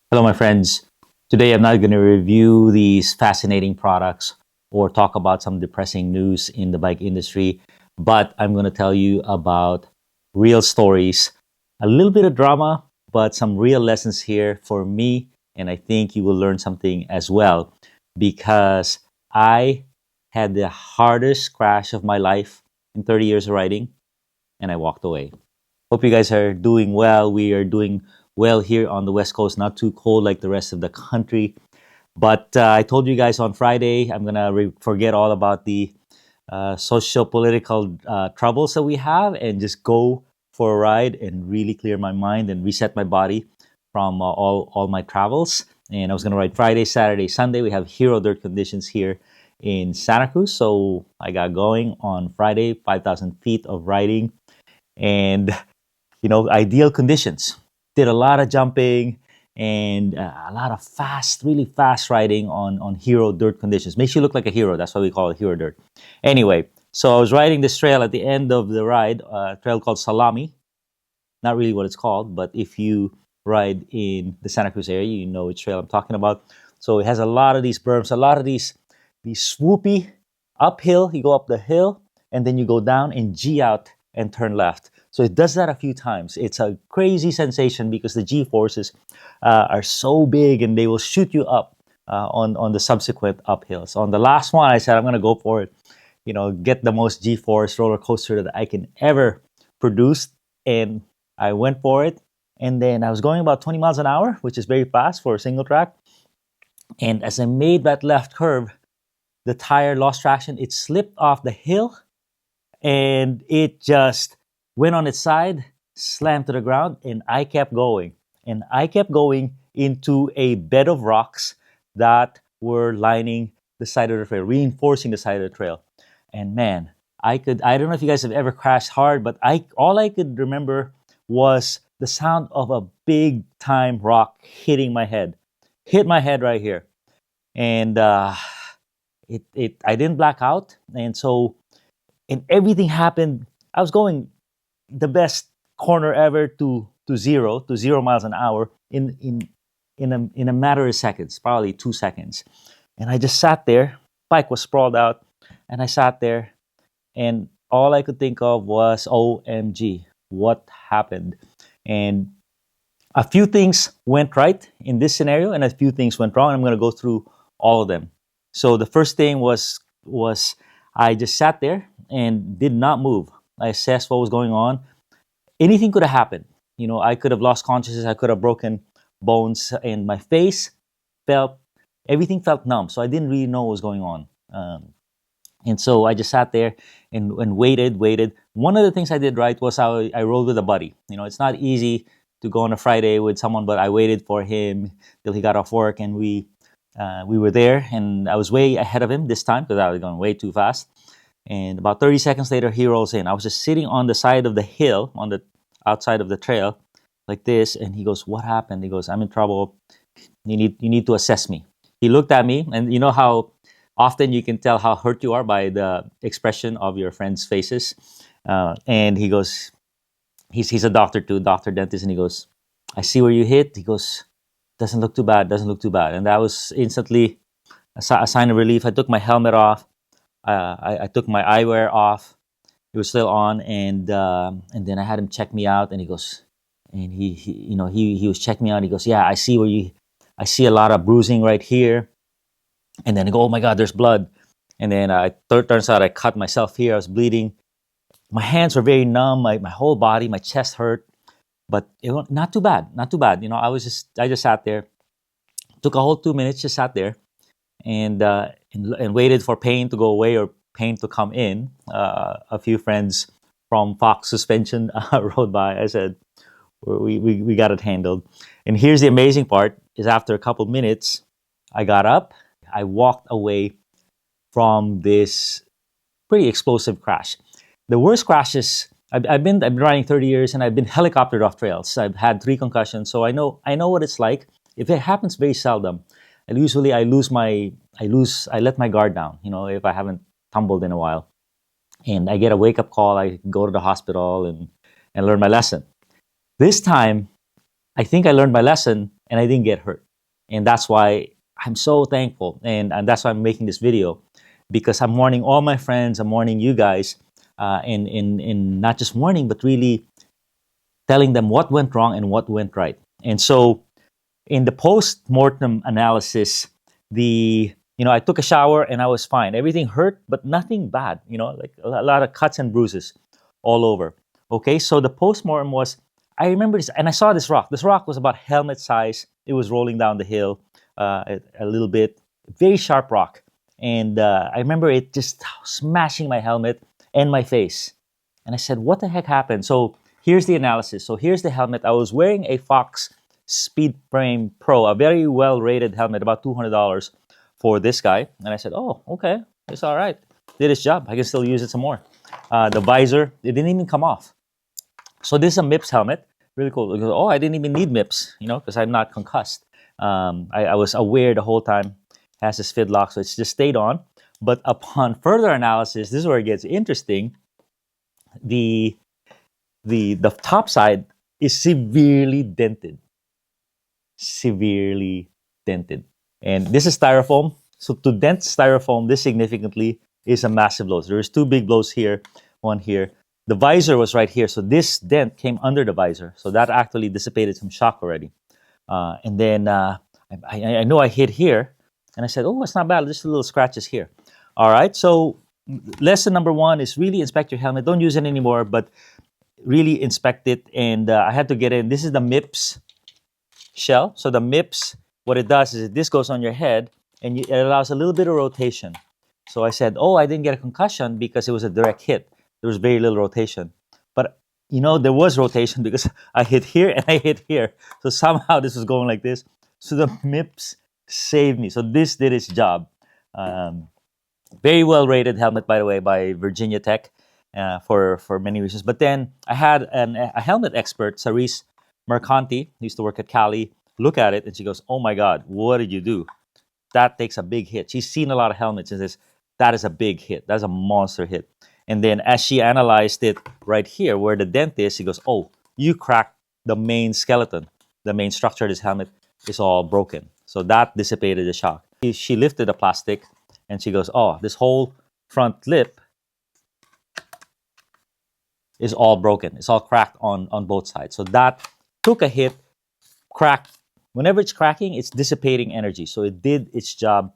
Hello, my friends. Today I'm not going to review these fascinating products or talk about some depressing news in the bike industry, but I'm going to tell you about real stories, a little bit of drama, but some real lessons here for me. And I think you will learn something as well because I had the hardest crash of my life in 30 years of riding and I walked away. Hope you guys are doing well. We are doing well here on the West Coast, not too cold like the rest of the country. But I told you guys on Friday, I'm going to forget all about the social political troubles that we have and just go for a ride and really clear my mind and reset my body from all my travels. And I was going to ride Friday, Saturday, Sunday. We have hero dirt conditions here in Santa Cruz. So I got going on Friday, 5,000 feet of riding. And ideal conditions. Did a lot of jumping and a lot of really fast riding on hero dirt conditions. Makes you look like a hero. That's why we call it hero dirt. Anyway, so I was riding this trail at the end of the ride, a trail called Salami. Not really what it's called, but if you ride in the Santa Cruz area, you know which trail I'm talking about. So it has a lot of these berms, a lot of these swoopy uphill. You go up the hill and then you go down and G out and turn left. So it does that a few times. It's a crazy sensation because the G forces are so big and they will shoot you up on the subsequent uphills. On the last one, I said I'm going to go for it. Get the most G force roller coaster that I can ever produce, and I went for it. And then I was going about 20 miles an hour, which is very fast for a single track. And as I made that left curve, the tire lost traction. It slipped off the hill and it just went on its side, slammed to the ground, and I kept going. And I kept going into a bed of rocks that were lining the side of the trail, reinforcing the side of the trail. And man, I don't know if you guys have ever crashed hard, but all I could remember was the sound of a big time rock hitting my head. Hit my head right here. And I didn't black out. And everything happened. I was going the best corner ever to zero miles an hour in a matter of seconds, probably 2 seconds. And I just sat there. Bike was sprawled out, and I sat there, and all I could think of was, OMG, what happened? And a few things went right in this scenario, and a few things went wrong. I'm going to go through all of them. So the first thing was I just sat there and did not move. I assessed what was going on. Anything could have happened. I could have lost consciousness. I could have broken bones, and my face everything felt numb. So I didn't really know what was going on. And so I just sat there and waited. One of the things I did right was I rode with a buddy. It's not easy to go on a Friday with someone, but I waited for him till he got off work, and we were there. And I was way ahead of him this time because I was going way too fast. And about 30 seconds later, he rolls in. I was just sitting on the side of the hill, on the outside of the trail, like this. And he goes, "What happened?" He goes, "I'm in trouble. You need to assess me." He looked at me, and you know how often you can tell how hurt you are by the expression of your friends' faces. And he goes, he's a doctor too, doctor dentist, and he goes, "I see where you hit." He goes, "Doesn't look too bad. Doesn't look too bad." And that was instantly a sign of relief. I took my helmet off. I took my eyewear off. It was still on, and then I had him check me out, and he goes, and he was checking me out. He goes, "Yeah, I see a lot of bruising right here." And then I go, "Oh my God, there's blood." And then turns out I cut myself here. I was bleeding. My hands were very numb. My whole body, my chest hurt, but it was not too bad. Not too bad. I just sat there. Took a whole 2 minutes, just sat there. And waited for pain to go away or pain to come in. A few friends from Fox Suspension rode by. I said, we got it handled. And here's the amazing part, is after a couple minutes, I got up. I walked away from this pretty explosive crash. The worst crashes, I've been riding 30 years, and I've been helicoptered off trails. I've had 3 concussions, so I know what it's like. If it happens very seldom, and usually I let my guard down, if I haven't tumbled in a while. And I get a wake-up call, I go to the hospital and learn my lesson. This time, I think I learned my lesson, and I didn't get hurt. And that's why I'm so thankful. And that's why I'm making this video, because I'm warning all my friends, I'm warning you guys, in not just warning, but really telling them what went wrong and what went right. And so in the post-mortem analysis, I took a shower and I was fine. Everything hurt, but nothing bad, like a lot of cuts and bruises all over. Okay, so the post-mortem was, I remember this, and I saw this rock. This rock was about helmet size. It was rolling down the hill a little bit, very sharp rock. And I remember it just smashing my helmet and my face. And I said, what the heck happened? So here's the analysis. So here's the helmet. I was wearing a Fox Speed Frame Pro, a very well-rated helmet, about $200 for this guy. And I said, oh, okay, it's all right. Did its job. I can still use it some more. The visor, it didn't even come off. So this is a MIPS helmet. Really cool. Because, oh, I didn't even need MIPS, because I'm not concussed. I was aware the whole time. It has this fid lock, so it's just stayed on. But upon further analysis, this is where it gets interesting. The top side is severely dented. Severely dented. And this is styrofoam. So to dent styrofoam this significantly is a massive blow. So there's two big blows here, one here. The visor was right here. So this dent came under the visor. So that actually dissipated some shock already. And then I know I hit here. And I said, oh, it's not bad. Just a little scratches here. All right. So lesson number one is really inspect your helmet. Don't use it anymore, but really inspect it. And I had to get in. This is the MIPS shell. So the MIPS, what it does is this goes on your head and it allows a little bit of rotation. So I said, oh, I didn't get a concussion because it was a direct hit. There was very little rotation. But, there was rotation because I hit here and I hit here. So somehow this was going like this. So the MIPS saved me. So this did its job. Very well-rated helmet, by the way, by Virginia Tech for many reasons. But then I had a helmet expert, Saris Mercanti, who used to work at Cali, look at it, and she goes, oh my God, what did you do? That takes a big hit. She's seen a lot of helmets and says, that is a big hit. That's a monster hit. And then as she analyzed it right here, where the dent is, she goes, oh, you cracked the main skeleton. The main structure of this helmet is all broken. So that dissipated the shock. She lifted the plastic and she goes, oh, this whole front lip is all broken. It's all cracked on both sides. So that took a hit, cracked. Whenever it's cracking, it's dissipating energy. So it did its job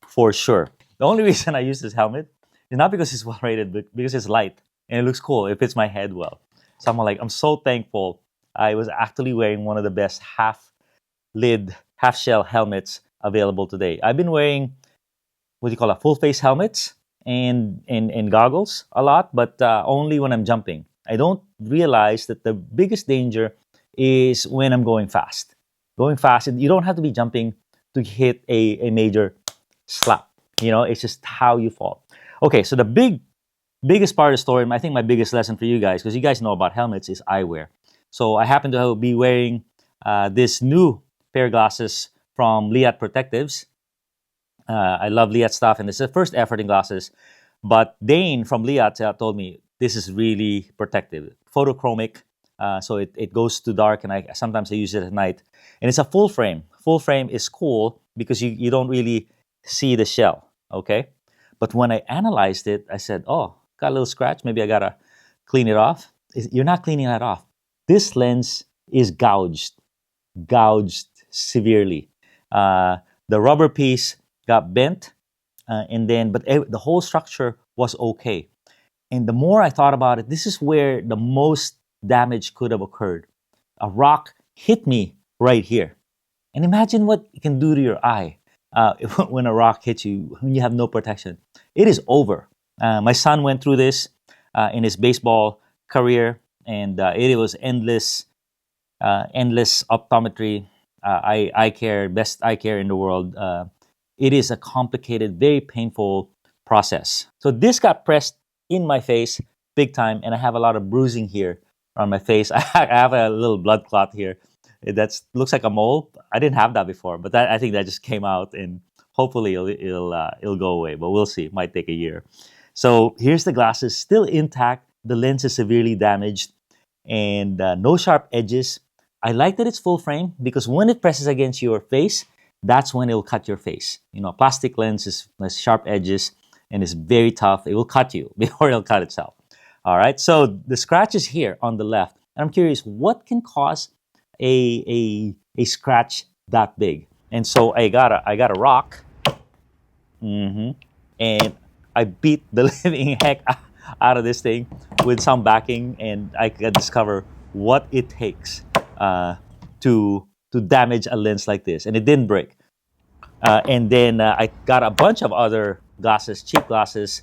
for sure. The only reason I use this helmet is not because it's well rated, but because it's light and it looks cool. It fits my head well. So I'm so thankful I was actually wearing one of the best half-lid, half-shell helmets available today. I've been wearing full-face helmets and goggles a lot, but only when I'm jumping. I don't realize that the biggest danger is when I'm going fast. Going fast, you don't have to be jumping to hit a major slap. It's just how you fall. Okay, so the biggest part of the story, I think my biggest lesson for you guys, because you guys know about helmets, is eyewear. So I happen to be wearing this new pair of glasses from Liat Protectives. I love Liat stuff, and it's the first effort in glasses. But Dane from Liat told me this is really protective. Photochromic, so it goes too dark, and sometimes I use it at night. And it's a full frame. Full frame is cool because you don't really see the shell, okay? But when I analyzed it, I said, oh, got a little scratch. Maybe I got to clean it off. You're not cleaning that off. This lens is gouged severely. The rubber piece got bent, but the whole structure was okay. And the more I thought about it, this is where the most damage could have occurred. A rock hit me right here. And imagine what it can do to your eye when a rock hits you, when you have no protection. It is over. My son went through this in his baseball career, and it was endless optometry, eye care, best eye care in the world. It is a complicated, very painful process. So this got pressed in my face big time, and I have a lot of bruising here on my face. I have a little blood clot here. That looks like a mole. I didn't have that before, but I think that just came out, and hopefully it'll go away. But we'll see. It might take a year. So here's the glasses, still intact. The lens is severely damaged, and no sharp edges. I like that it's full frame because when it presses against your face, that's when it'll cut your face. You know, plastic lens has sharp edges and is very tough. It will cut you before it'll cut itself. All right. So the scratch is here on the left. And I'm curious, what can cause a scratch that big? And so I got a rock, and I beat the living heck out of this thing with some backing, and I could discover what it takes to damage a lens like this, and it didn't break. And then I got a bunch of other glasses, cheap glasses,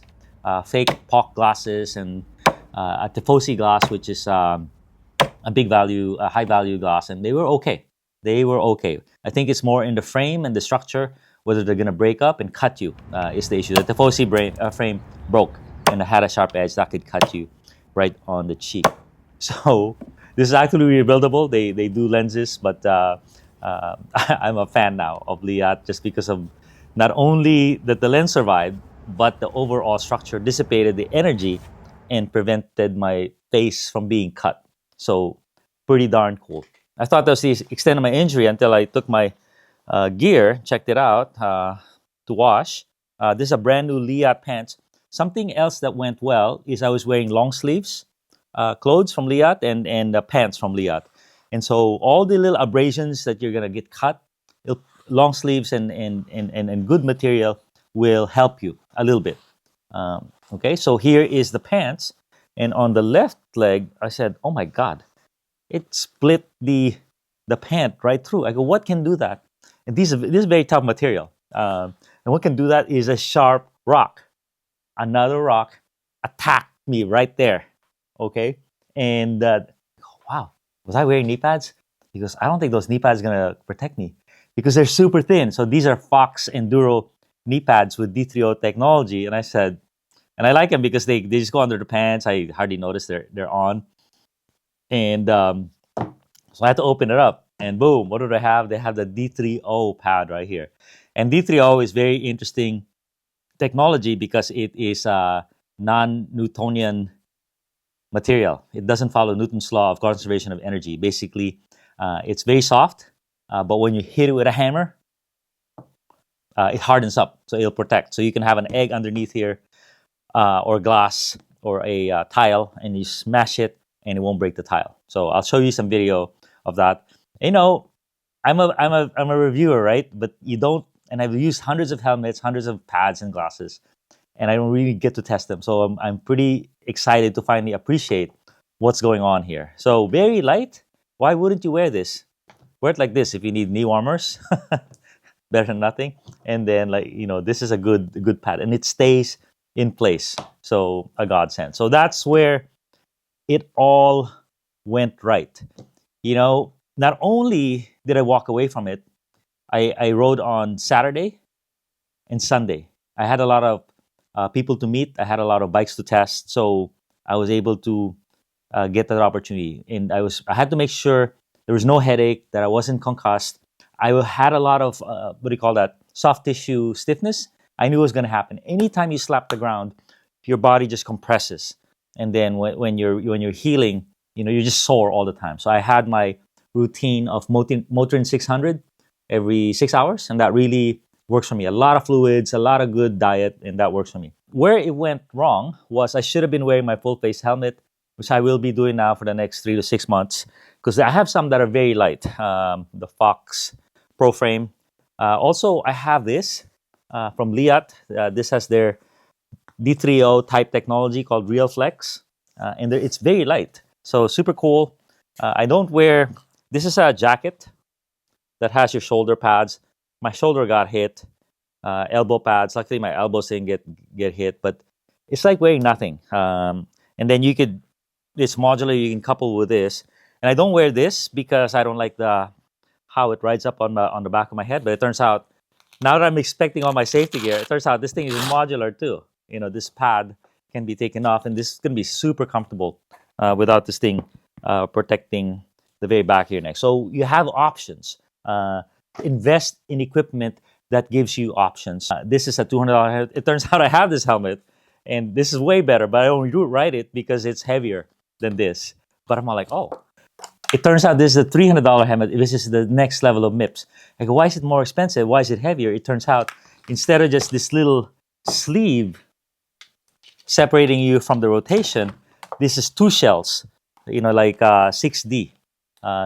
fake POC glasses, and a Tifosi glass, which is a big value, a high value glass, and they were okay. They were okay. I think it's more in the frame and the structure, whether they're going to break up and cut you is the issue. The Tifosi frame broke and it had a sharp edge that could cut you right on the cheek. So this is actually rebuildable. They do lenses, but I'm a fan now of Liat just because of not only that the lens survived, but the overall structure dissipated the energy and prevented my face from being cut. So pretty darn cool. I thought that was the extent of my injury until I took my gear, checked it out to wash. This is a brand new Liat pants. Something else that went well is I was wearing long sleeves clothes from Liat and pants from Liat. And so all the little abrasions that you're going to get cut, long sleeves and good material will help you a little bit. Okay, so here is the pants. And on the left leg, I said, oh my God, it split the pant right through. I go, what can do that? And this is very tough material. And what can do that is a sharp rock. Another rock attacked me right there. Okay? And wow, was I wearing knee pads? Because I don't think those knee pads are going to protect me because they're super thin. So these are Fox Enduro knee pads with D3O technology. And I said, and I like them because they just go under the pants. I hardly notice they're on. And so I had to open it up. And boom, what do they have? They have the D3O pad right here. And D3O is very interesting technology because it is a non-Newtonian material. It doesn't follow Newton's law of conservation of energy. Basically, it's very soft, but when you hit it with a hammer, it hardens up, so it'll protect. So you can have an egg underneath here, or glass, or a tile, and you smash it, and it won't break the tile. So I'll show you some video of that. You know, I'm a reviewer, right? But you don't, and I've used hundreds of helmets, hundreds of pads and glasses, and I don't really get to test them. So I'm pretty excited to finally appreciate what's going on here. So very light. Why wouldn't you wear this? Wear it like this if you need knee warmers. Better than nothing. And then, like, you know, this is a good pad, and it stays in place. So a godsend. So that's where it all went right. You know, not only did I walk away from it, I rode on Saturday and Sunday. I had a lot of people to meet. I had a lot of bikes to test. So I was able to get that opportunity. And I had to make sure there was no headache, that I wasn't concussed. I had a lot of, soft tissue stiffness. I knew it was going to happen. Anytime you slap the ground, your body just compresses. And then when you're healing, you know, you're just sore all the time. So I had my routine of Motrin 600 every 6 hours, and that really works for me. A lot of fluids, a lot of good diet, and that works for me. Where it went wrong was I should have been wearing my full face helmet, which I will be doing now for the next 3 to 6 months, because I have some that are very light. The Fox Pro Frame. Also, I have this from Liat. This has their D3O type technology called Real Flex, and it's very light. So super cool. I don't wear, this is a jacket that has your shoulder pads. My shoulder got hit, elbow pads. Luckily, my elbows didn't get hit, but it's like wearing nothing. And then it's modular. You can couple with this. And I don't wear this because I don't like how it rides up on the back of my head. But it turns out, now that I'm expecting all my safety gear, it turns out this thing is modular too. You know, this pad can be taken off, and this is going to be super comfortable without this thing protecting the very back of your neck. So you have options. Invest in equipment that gives you options. This is a $200 helmet. It turns out I have this helmet, and this is way better, but I only ride it because it's heavier than this. But I'm all like, oh, It turns out this is a $300 helmet. This is the next level of MIPS. I go, why is it more expensive? Why is it heavier? It turns out instead of just this little sleeve separating you from the rotation, this is two shells, like 6D.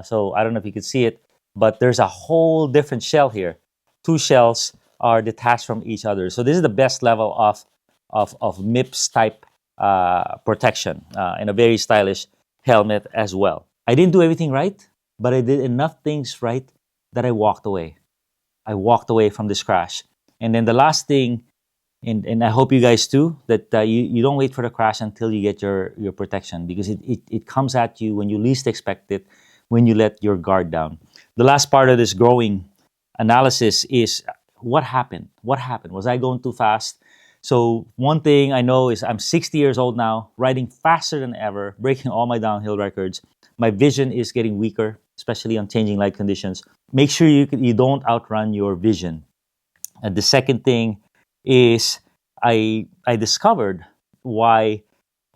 So I don't know if you can see it, but there's a whole different shell here. Two shells are detached from each other. So this is the best level of MIPS type protection in a very stylish helmet as well. I didn't do everything right, but I did enough things right that I walked away. I walked away from this crash. And then the last thing, and I hope you guys too, that you don't wait for the crash until you get your protection, because it comes at you when you least expect it, when you let your guard down. The last part of this growing analysis is what happened? What happened? Was I going too fast? So one thing I know is I'm 60 years old now, riding faster than ever, breaking all my downhill records. My vision is getting weaker, especially on changing light conditions. Make sure you don't outrun your vision. And the second thing is I discovered why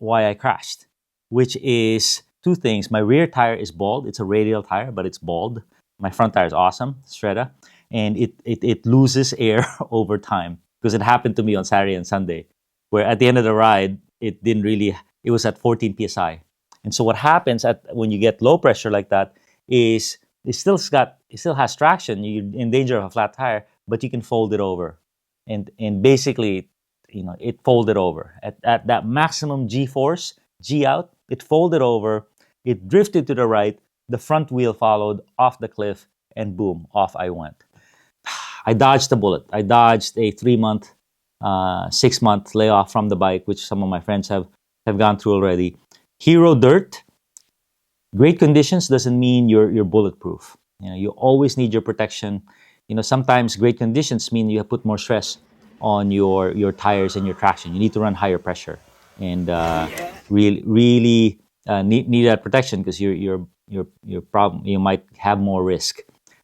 I crashed, which is two things. My rear tire is bald. It's a radial tire, but it's bald. My front tire is awesome, Stretta, and it loses air over time, because it happened to me on Saturday and Sunday, where at the end of the ride, it was at 14 psi. And so what happens when you get low pressure like that is it still has traction. You're in danger of a flat tire, but you can fold it over, and basically, it folded over at that maximum G force, G out. It folded over. It drifted to the right. The front wheel followed off the cliff, and boom, off I went. I dodged a bullet. I dodged a 3-month, 6-month layoff from the bike, which some of my friends have gone through already. Hero dirt. Great conditions doesn't mean you're bulletproof. You always need your protection. Sometimes great conditions mean you have put more stress on your tires and your traction. You need to run higher pressure, and really need that protection, because your problem, you might have more risk.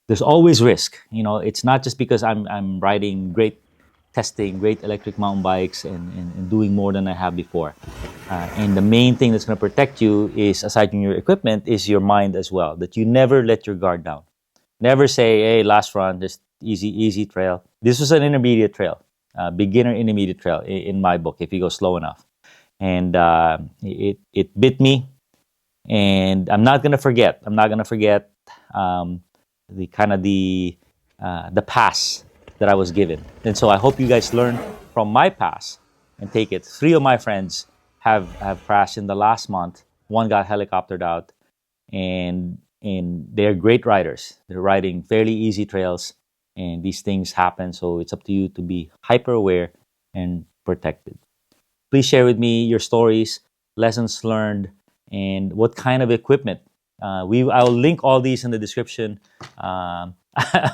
There's always risk. It's not just because I'm riding great electric mountain bikes and doing more than I have before. And the main thing that's going to protect you is, aside from your equipment, is your mind as well. That you never let your guard down. Never say, hey, last run, just easy trail. This was an intermediate trail, beginner intermediate trail in my book, if you go slow enough. And it bit me, and I'm not going to forget. The kind of the pass that I was given. And so I hope you guys learn from my pass and take it. 3 of my friends have crashed in the last month. One got helicoptered out, and they're great riders. They're riding fairly easy trails, and these things happen. So it's up to you to be hyper aware and protected. Please share with me your stories, lessons learned, and what kind of equipment. I'll link all these in the description. I'm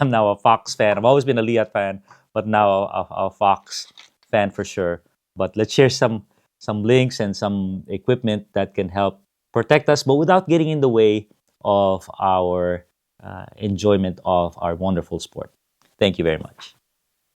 now a Fox fan. I've always been a Liat fan, but now a Fox fan for sure. But let's share some links and some equipment that can help protect us, but without getting in the way of our enjoyment of our wonderful sport. Thank you very much.